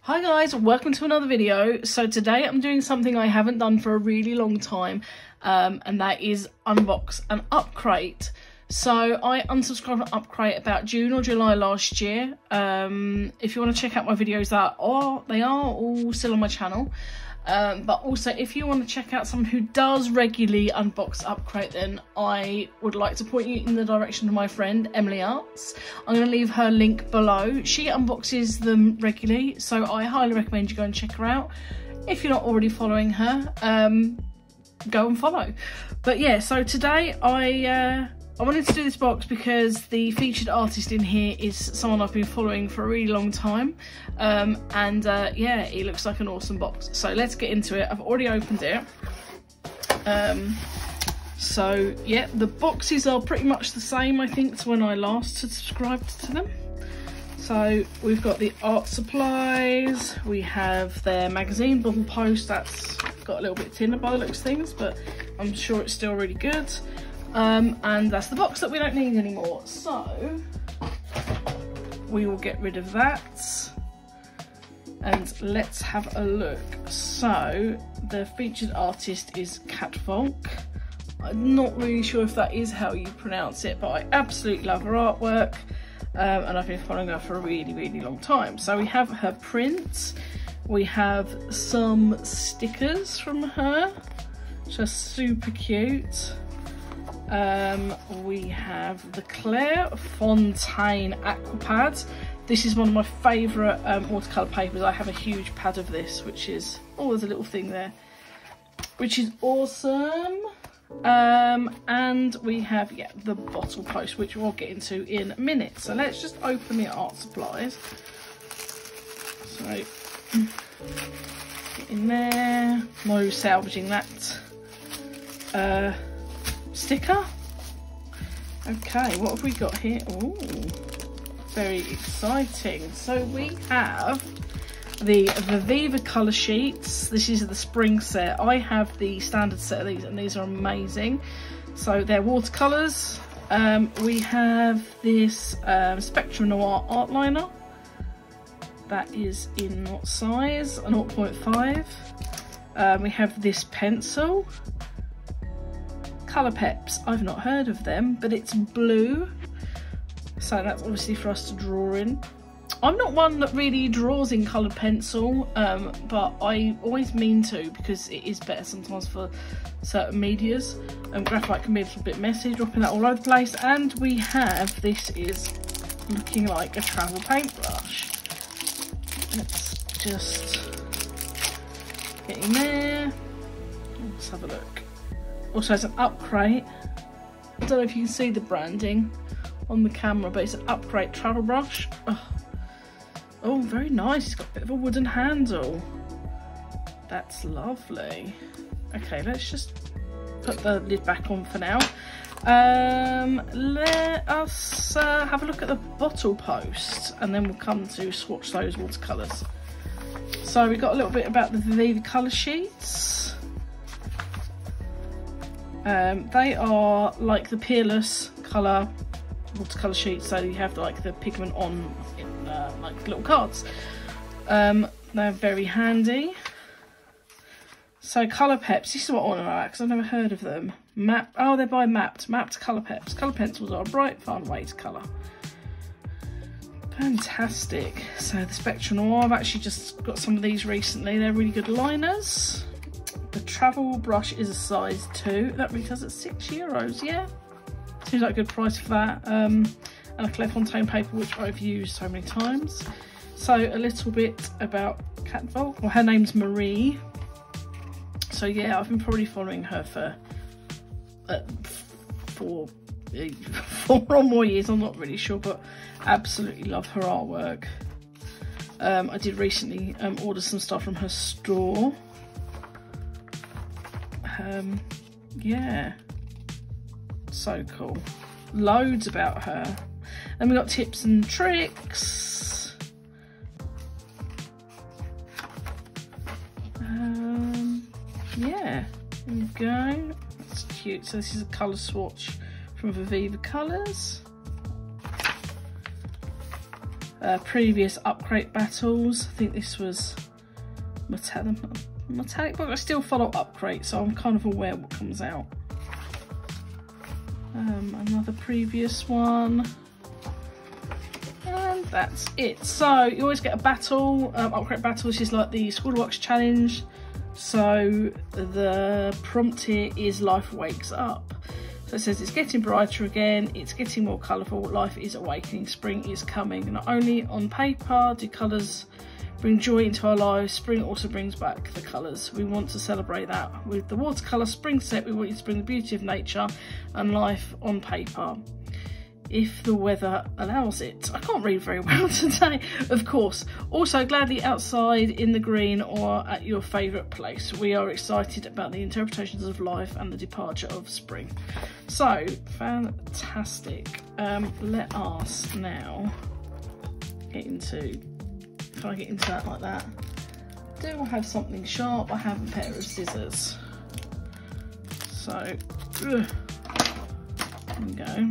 Hi guys, welcome to another video. So today I'm doing something I haven't done for a really long time, and that is unbox an Upcrate. So I unsubscribed from Upcrate about June or July last year. If you want to check out my videos, they are all still on my channel. But also if you want to check out someone who does regularly unbox Upcrate, then I would like to point you in the direction of my friend Emily Arts. I'm going to leave her link below. She unboxes them regularly, so I highly recommend you go and check her out. If you're not already following her, go and follow. But yeah, so today I wanted to do this box because the featured artist in here is someone I've been following for a really long time, yeah, it looks like an awesome box. So let's get into it. I've already opened it. So yeah, the boxes are pretty much the same, I think, to when I last subscribed to them. So we've got the art supplies, we have their magazine bubble post, that's got a little bit thinner by the looks of things, but I'm sure it's still really good. And that's the box that we don't need anymore, so we will get rid of that and let's have a look. So the featured artist is Catfolk. I'm not really sure if that is how you pronounce it, but I absolutely love her artwork, and I've been following her for a really long time. So we have her prints, we have some stickers from her, just super cute. We have the Claire Fontaine Aqua Pad. This is one of my favourite watercolour papers. I have a huge pad of this, which is, oh, there's a little thing there, which is awesome. And we have, yeah, the bottle post, which we'll get into in a minute. So let's just open the art supplies. So, get in there. No salvaging that. Sticker. Okay, what have we got here? Oh, very exciting. So we have the Viva colour sheets. This is the spring set. I have the standard set of these, and these are amazing. So they're watercolours. We have this Spectrum Noir art liner. That is in what size? A 0.5. We have this pencil. Colour Peps, I've not heard of them, but it's blue, so that's obviously for us to draw in. I'm not one that really draws in coloured pencil, but I always mean to, because it is better sometimes for certain medias. Graphite can be a little bit messy, dropping that all over the place. And we have, this is looking like a travel paintbrush. Let's just get in there. Let's have a look. Also, it's an Upcrate. I don't know if you can see the branding on the camera, but it's an Upcrate travel brush. Oh, very nice. It's got a bit of a wooden handle. That's lovely. Okay, let's just put the lid back on for now. Let us have a look at the bottle post, and then we'll come to swatch those watercolours. So we've got a little bit about the Viva colour sheets. They are like the Peerless colour watercolour sheets, so you have like the pigment on in like little cards. They're very handy. So Colour Peps, this is what I want to know about because I've never heard of them. Oh, they're by Mapped Colour Peps. Colour pencils are a bright, fun way to colour. Fantastic. So the Spectrum Noir, I've actually just got some of these recently. They're really good liners. The travel brush is a size 2. That retails at €6. Yeah, seems like a good price for that. And a Claire Fontaine paper, which I've used so many times. So a little bit about Catfolk. Well, her name's Marie. So yeah, I've been probably following her for 4 or more years. I'm not really sure, but absolutely love her artwork. I did recently order some stuff from her store. Yeah, so cool. Loads about her. Then we got tips and tricks. Yeah, there we go. That's cute. So this is a colour swatch from Viva Colours. previous Upcrate battles. I think this was metallic, but I still follow Upcrate, so I'm kind of aware what comes out. Another previous one. And that's it. So you always get a battle. Upcrate battles is like the Squadbox challenge. So the prompt here is life wakes up. So it says it's getting brighter again, it's getting more colourful, life is awakening, spring is coming. Not only on paper do colours bring joy into our lives, spring also brings back the colours. We want to celebrate that. With the watercolour spring set, we want you to bring the beauty of nature and life on paper, if the weather allows it. I can't read very well today, of course. Also, gladly outside in the green or at your favourite place. We are excited about the interpretations of life and the departure of spring. So, fantastic. Let us now get into, if I get into that like that. Do I have something sharp? I have a pair of scissors. So, there we go.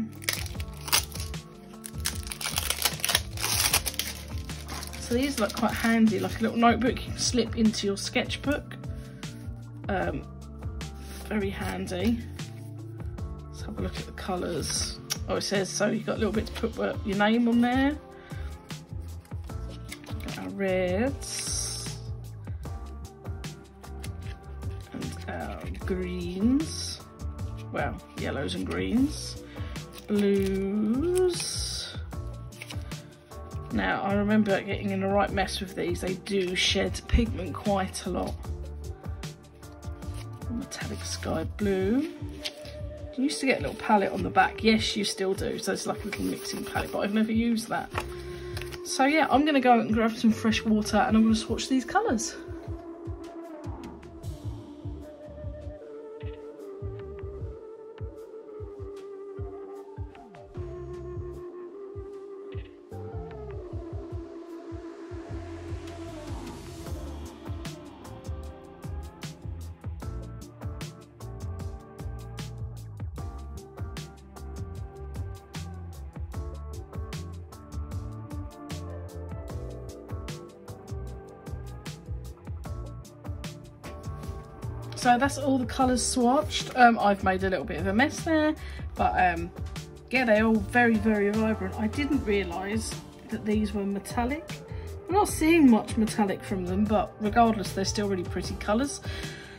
So these look quite handy, like a little notebook you can slip into your sketchbook. Very handy. Let's have a look at the colours. Oh, it says, so you've got a little bit to put your name on there. Got our reds. And our greens. Well, yellows and greens. Blues. Now, I remember getting in the right mess with these. They do shed pigment quite a lot. Metallic sky blue. You used to get a little palette on the back. Yes, you still do. So it's like a little mixing palette, but I've never used that. So yeah, I'm going to go and grab some fresh water and I'm going to swatch these colours. So that's all the colours swatched. I've made a little bit of a mess there, but yeah, they're all very, very vibrant. I didn't realise that these were metallic. I'm not seeing much metallic from them, but regardless, they're still really pretty colours.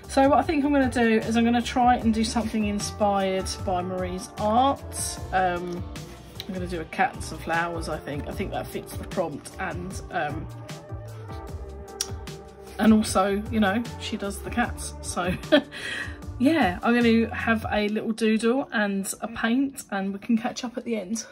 So what I think I'm going to do is I'm going to try and do something inspired by Marie's art. I'm going to do a cat and some flowers, I think. I think that fits the prompt, and also, you know, she does the cats. So yeah, I'm going to have a little doodle and a paint and we can catch up at the end.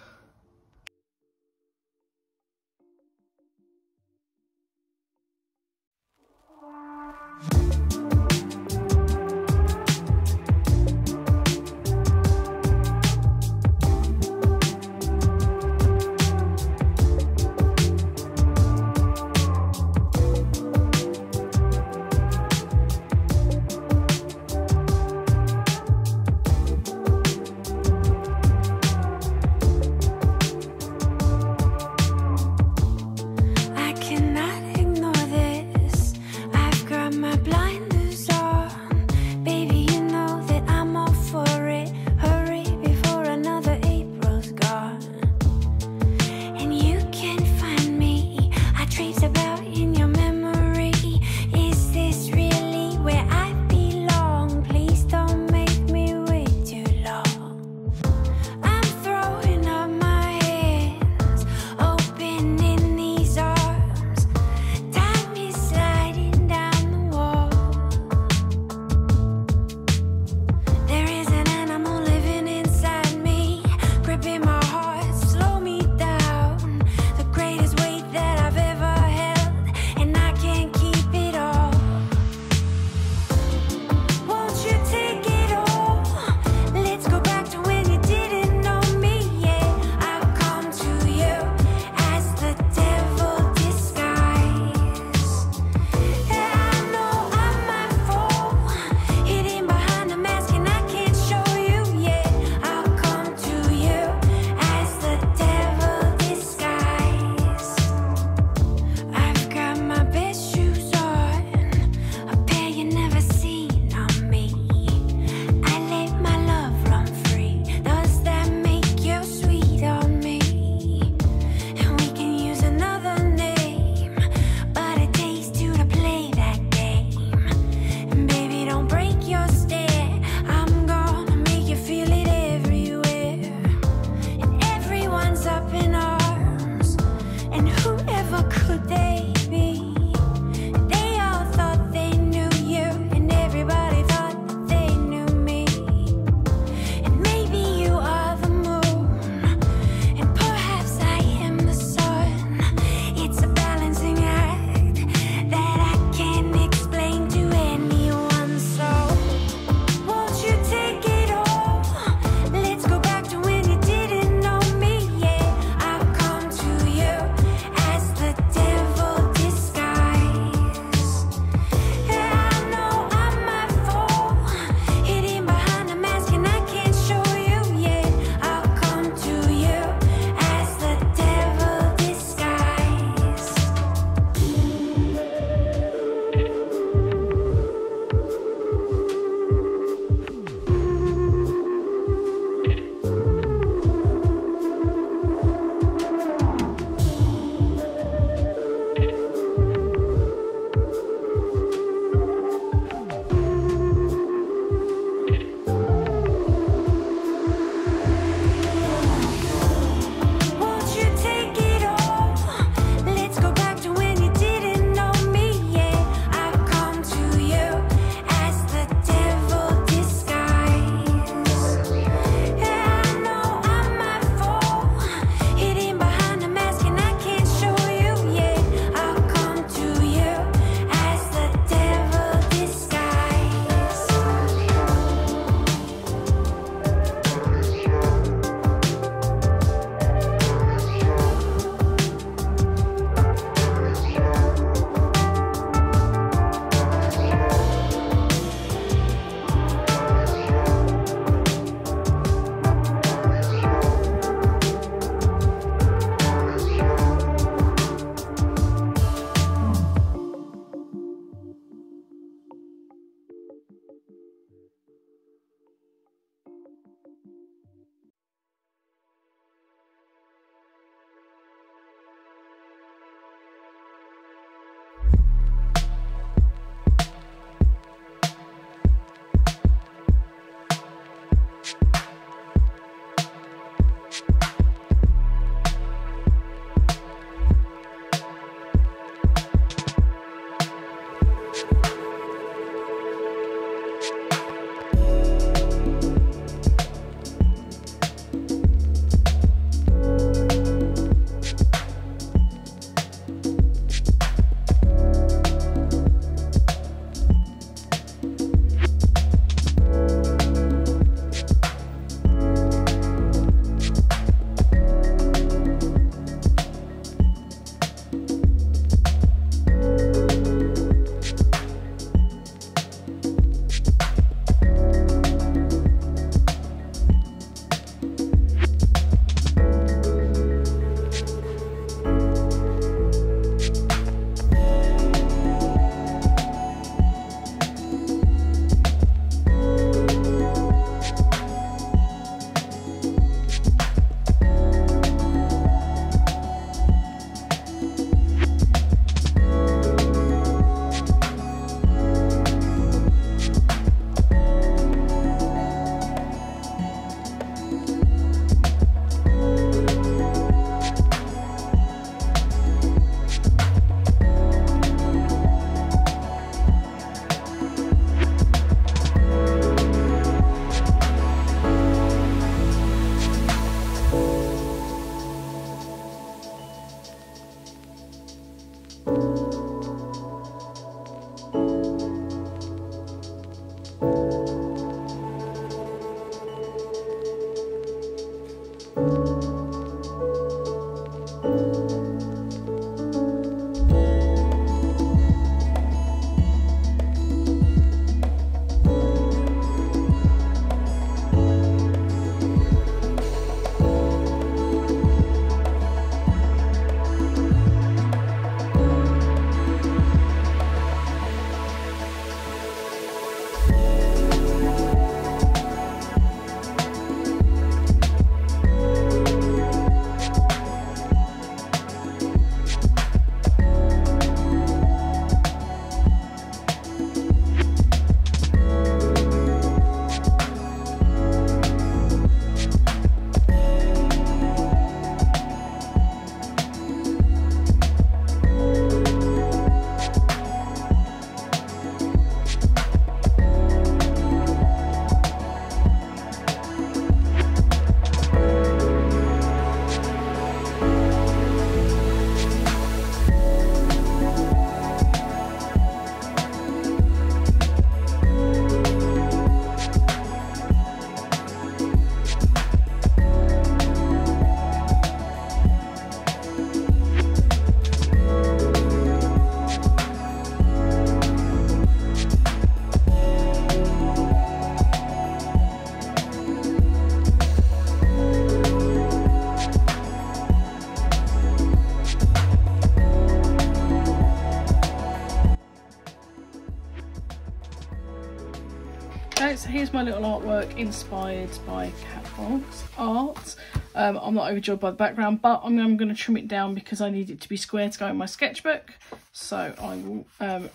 guys, here's my little artwork inspired by Catbox art. I'm not overjoyed by the background, but I'm going to trim it down because I need it to be square to go in my sketchbook. So I will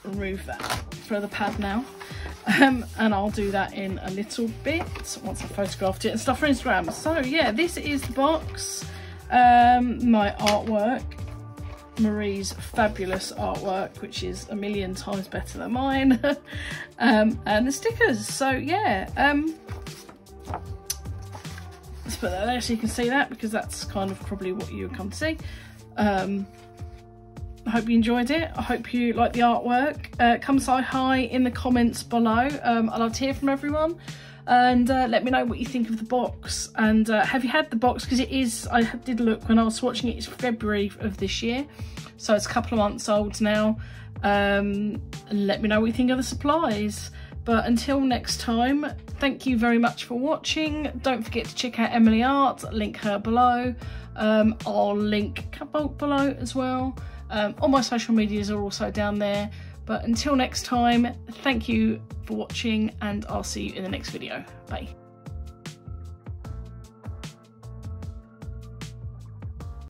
remove that for the pad now. And I'll do that in a little bit once I've photographed it and stuff for Instagram. So yeah, this is the box, my artwork, Marie's fabulous artwork, which is a million times better than mine, and the stickers. So yeah, let's put that there so you can see that, because that's kind of probably what you would come to see. I hope you enjoyed it. I hope you like the artwork. Come say hi in the comments below. I love to hear from everyone, and let me know what you think of the box. And have you had the box? Because it is, I did look when I was watching it, it's February of this year, so it's a couple of months old now. And let me know what you think of the supplies. But until next time, thank you very much for watching. Don't forget to check out Emily Art, link her below. I'll link Catbox below as well. All my social medias are also down there. But until next time, thank you for watching, and I'll see you in the next video. Bye.